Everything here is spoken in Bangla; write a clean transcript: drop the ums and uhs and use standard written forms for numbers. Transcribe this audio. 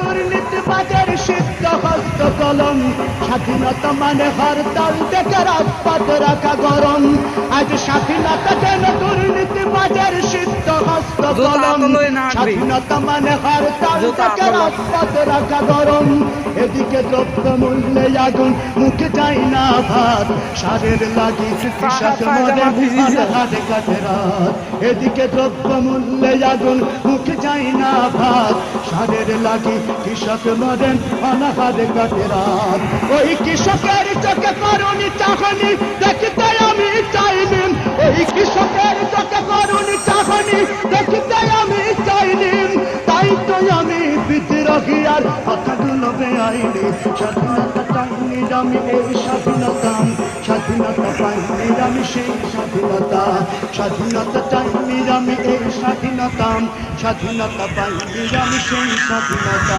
দুর্নীতিবাজের সিদ্ধ হস্ত কলম। স্বাধীনতা মানে হরতাল ডেকে রাজপথ রাখা গরম। আজ স্বাধীনতা যেন দুর্নীতিবাজের সিদ্ধ হস্ত কলম। স্বাধীনতা মানে হরতাল ডেকে রাজপথ রাখা গরম। এদিকে দ্রব্য মূল্যে আগুন, মুখে চাই না ভাত, সারের লাগি কৃষক মরে অনাহারে কাটে রাত। এদিকে দ্রব্য মূল্যে আগুন, মুখে চাই না ভাত, সারের লাগি কৃষক মরে অনাহারে কাটে রাত। ওই কৃষকের চোখে করুণী চাহনি দেখিতে আমি চাইনি, ওই কৃষকের চোখে করুণী চাহনি দেখিতে আমি চাইনি। তাই তো আমি বিদ্রোহী আর কথাগুলো বেআইনি। স্বাধীনতা চাইনি আমি এই স্বাধীনতা, স্বাধীনতা পাইনি আমি সেই স্বাধীনতা। স্বাধীনতা চাইনি আমি এই স্বাধীনতা, স্বাধীনতা পাইনি আমি সেই স্বাধীনতা।